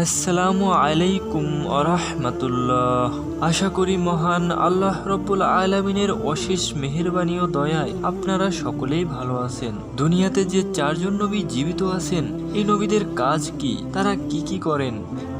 আসসালামু আলাইকুম আরহামাতুল্লাহ। আশা করি মহান আল্লাহ রব্বুল আলামিনের অশেষ মেহেরবানি ও দয়ায় আপনারা সকলেই ভালো আছেন। দুনিয়াতে যে চারজন নবী জীবিত আছেন, এই নবীদের কাজ কি, তারা কি করেন,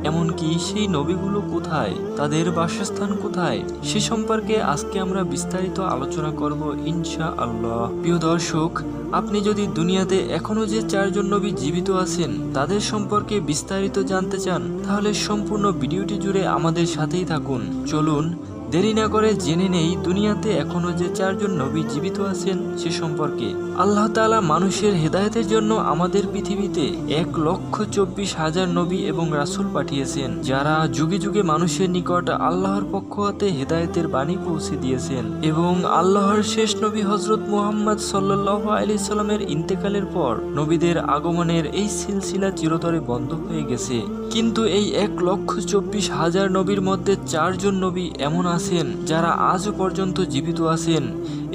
এমনকি সেই নবীগুলো কোথায়, তাদের বাসস্থান কোথায়, সে সম্পর্কে আজকে আমরা বিস্তারিত আলোচনা করব ইনশাআল্লাহ। প্রিয় দর্শক, আপনি যদি দুনিয়াতে এখনো যে চারজন নবী জীবিত আছেন তাদের সম্পর্কে বিস্তারিত জানতে চান, তাহলে সম্পূর্ণ ভিডিওটি জুড়ে আমাদের সাথেই থাকুন। চলুন দেরি না করে জেনে নেই দুনিয়াতে এখনো যে চারজন নবী জীবিত আছেন সে সম্পর্কে। আল্লাহ তাআলা মানুষের হেদায়েতের জন্য আমাদের পৃথিবীতে 1,24,000 নবী এবং রাসূল পাঠিয়েছেন, যারা যুগে যুগে মানুষের নিকট আল্লাহর পক্ষ হতে হেদায়েতের বাণী পৌঁছে দিয়েছেন। এবং আল্লাহর শেষ নবী হযরত মুহাম্মদ সাল্লাল্লাহু আলাইহি সাল্লামের ইন্তেকালের পর নবীদের আগমনের এই সিলসিলা চিরতরে বন্ধ হয়ে গেছে। কিন্তু এই 1,24,000 নবীর মধ্যে চারজন নবী এমন আছেন যারা আজও পর্যন্ত জীবিত আছেন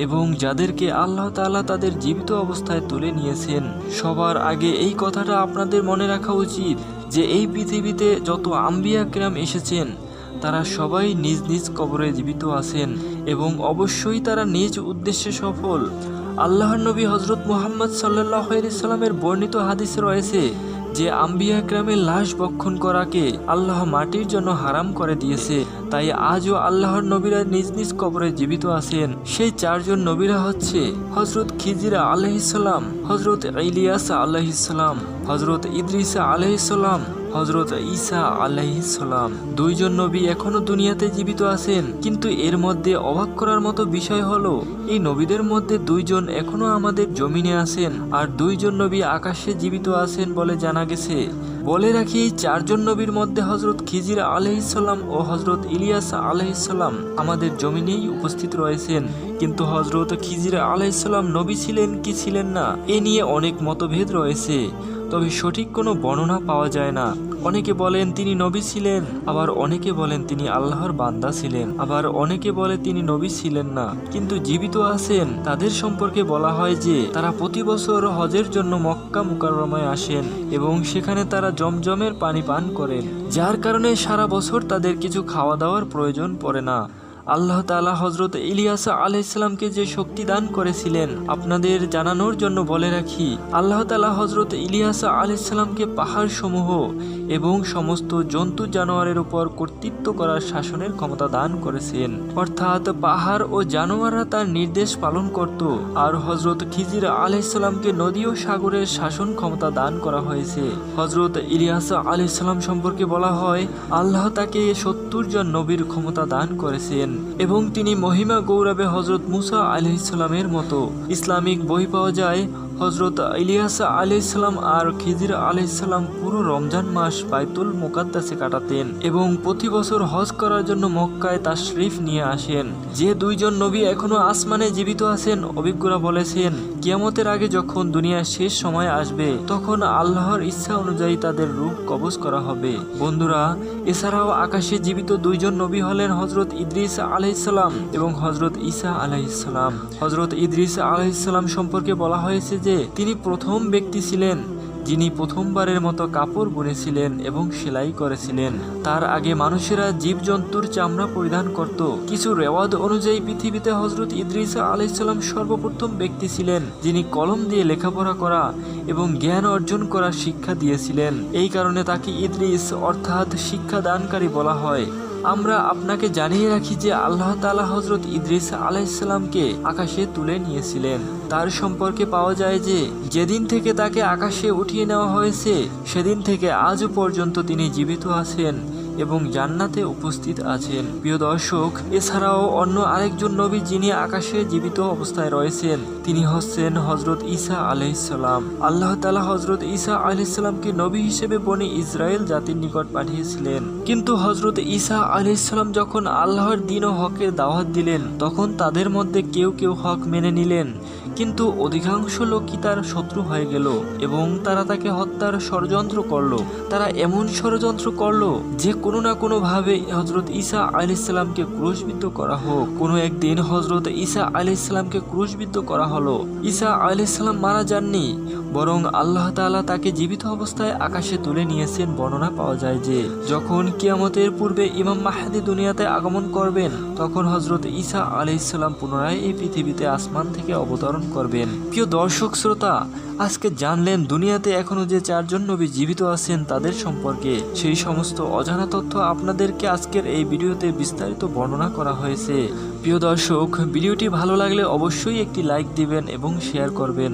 এবং যাদেরকে আল্লাহ তাআলা তাদের জীবিত অবস্থায় তুলে নিয়েছেন। সবার আগে এই কথাটা আপনাদের মনে রাখা উচিত যে এই পৃথিবীতে যত আম্বিয়া কিরাম এসেছেন তারা সবাই নিজ নিজ কবরে জীবিত আছেন এবং অবশ্যই তারা নিজ উদ্দেশ্যে সফল। আল্লাহর নবী হযরত মুহাম্মদ সাল্লাল্লাহু আলাইহি সাল্লামের বর্ণিত হাদিসে রয়েছে যে আম্বিয়া কিরামের লাশ বক্ষণ করাকে আল্লাহ মাটির জন্য হারাম করে দিয়েছে। তাই আজও আল্লাহর নবীরা নিজ নিজ কবরে জীবিত আছেন। সেই চারজন নবীরা হচ্ছে হযরত খিজির আলাইহিস সালাম, হযরত ইলিয়াস আলাইহিস সালাম, হযরত ইদ্রিস আলাইহিস সালাম, হযরত ঈসা আলাইহিস সালাম। দুইজন নবী এখনো দুনিয়াতে জীবিত আছেন, কিন্তু এর মধ্যে অবাক করার মতো বিষয় হলো এই নবীদের মধ্যে দুইজন এখনো আমাদের জমিনে আছেন আর দুইজন নবী আকাশে জীবিত আছেন বলে জানা গেছে। বলে রাখি, এই চারজন নবীর মধ্যে হযরত খিজির আলাইহিস সালাম ও হযরত ইলিয়াস আলাইহিস সালাম আমাদের জমিনেই উপস্থিত রয়েছেন। কিন্তু হযরত খিজির আলাইহিস সালাম নবী ছিলেন কি ছিলেন না এ নিয়ে অনেক মতভেদ রয়েছে, তবে সঠিক কোনো বর্ণনা পাওয়া যায় না। অনেকে বলেন তিনি নবী ছিলেন, আবার অনেকে বলেন তিনি আল্লাহর বান্দা ছিলেন, আবার অনেকে বলে তিনি নবী ছিলেন না কিন্তু জীবিত আছেন। তাদের সম্পর্কে বলা হয় যে তারা প্রতি বছর হজের জন্য মক্কা মুকাররমায় আসেন এবং সেখানে তারা জমজমের পানি পান করেন, যার কারণে সারা বছর তাদের কিছু খাওয়া দাওয়ার প্রয়োজন পড়ে না। আল্লাহ তাআলা হযরত ইলিয়াস আলাইহিস সালামকে যে শক্তি দান করেছিলেন আপনাদের জানানোর জন্য বলে রাখি, আল্লাহ তাআলা হযরত ইলিয়াস আলাইহিস সালামকে পাহাড় সমূহ এবং সমস্ত জন্তু জানোয়ারের উপর কর্তৃত্ব করার শাসনের ক্ষমতা দান করেছেন, অর্থাৎ পাহাড় ও জানোয়াররা তার নির্দেশ পালন করত। আর হযরত খিজির আলাইহিস সালামকে নদী ও সাগরের শাসন ক্ষমতা দান করা হয়েছে। হযরত ইলিয়াস আলাইহিস সালাম সম্পর্কে বলা হয় আল্লাহ তাকে 70 জন নবীর ক্ষমতা দান করেছেন এবং তিনি মহিমা গৌরবে হযরত মুসা আলাইহিস সালামের মতো। ইসলামিক বই পাওয়া যায় হযরত ইলিয়াস আলাইহিস সালাম আর খিজির আলাইহিস সালাম পুরো রমজান মাস বাইতুল মুকাদ্দাসে কাটাতেন এবং প্রতি বছর হজ করার জন্য মক্কায় তাশরিফ নিয়ে আসেন। যে দুইজন নবী এখনো আসমানে জীবিত আছেন, অভিজ্ঞরা বলেছেন কিয়ামতের আগে যখন দুনিয়ার শেষ সময় আসবে তখন আল্লাহর ইচ্ছা অনুযায়ী তাদের রূহ কবজ করা হবে। বন্ধুরা, এছাড়াও আকাশে জীবিত দুইজন নবী হলেন হযরত ইদ্রিস আলাইহিস সালাম এবং হযরত ঈসা আলাইহিস সালাম। হযরত ইদ্রিস আলাইহিস সালাম সম্পর্কে বলা হয়েছে যে তিনি প্রথম ব্যক্তি ছিলেন যিনি প্রথমবারের মতো কাপড় বুনেছিলেন এবং সেলাই করেছিলেন। তার আগে মানুষেরা জীবজন্তুর চামড়া পরিধান করত। কিছু রেওয়াজ অনুযায়ী পৃথিবীতে হযরত ইদ্রিস আলাইহিস সালাম সর্বপ্রথম ব্যক্তি ছিলেন যিনি কলম দিয়ে লেখাপড়া করা এবং জ্ঞান অর্জন করার শিক্ষা দিয়েছিলেন। এই কারণে তাকে ইদ্রিস অর্থাৎ শিক্ষাদানকারী বলা হয়। আমরা আপনাকে জানিয়ে রাখি যে আল্লাহ তাআলা হযরত ইদ্রিস আলাইহিস সালামকে আকাশে তুলে নিয়েছিলেন। তার সম্পর্কে পাওয়া যায় যে যেদিন থেকে তাকে আকাশে উঠিয়ে নেওয়া হয়েছে সেদিন থেকে আজও পর্যন্ত তিনি জীবিত আছেন এবং জান্নাতে উপস্থিত আছেন। প্রিয় দর্শক, এছাড়াও অন্য আরেকজন নবী যিনি আকাশে জীবিত অবস্থায় রয়েছেন তিনি হচ্ছেন হযরত ঈসা আলাইহিস সালাম। আল্লাহ তাআলা হযরত ঈসা আলাইহিস সালামকে নবী হিসেবে বনি ইসরায়েল জাতির নিকট পাঠিয়েছিলেন। কিন্তু হযরত ঈসা আলাইহিস সালাম যখন আল্লাহর দ্বীন ও হকের দাওয়াত দিলেন তখন তাদের মধ্যে কেউ কেউ হক মেনে নিলেন, কিন্তু অধিকাংশ লোকই তার শত্রু হয়ে গেল এবং তারা তাকে হত্যার ষড়যন্ত্র করলো। তারা এমন ষড়যন্ত্র করলো যে কোনো না কোনো ভাবে হযরত ঈসা আলাইহিস সালামকে ক্রুশবিদ্ধ করা হোক। কোনো একদিন হযরত ঈসা আলাইহিস সালামকে ক্রুশবিদ্ধ করা হলো। ঈসা আলাইহিস সালাম মারা যাননি, বরং আল্লাহ তাআলা তাকে জীবিত অবস্থায় আকাশে তুলে নিয়েছেন। বর্ণনা পাওয়া যায় যে যখন কিয়ামতের পূর্বে ইমাম মাহদী দুনিয়াতে আগমন করবেন, তখন হযরত ঈসা আলাইহিস সালাম পুনরায় এই পৃথিবীতে আসমান থেকে অবতরণ করবেন। প্রিয় দর্শক শ্রোতা, আজকে জানলেন দুনিয়াতে এখনো যে 4 জন নবী জীবিত আছেন তাদের সম্পর্কে। সেই সমস্ত অজানা তথ্য আপনাদেরকে আজকের এই ভিডিওতে বিস্তারিত বর্ণনা করা হয়েছে। প্রিয় দর্শক, ভিডিওটি ভালো লাগলে অবশ্যই একটি লাইক দিবেন এবং শেয়ার করবেন।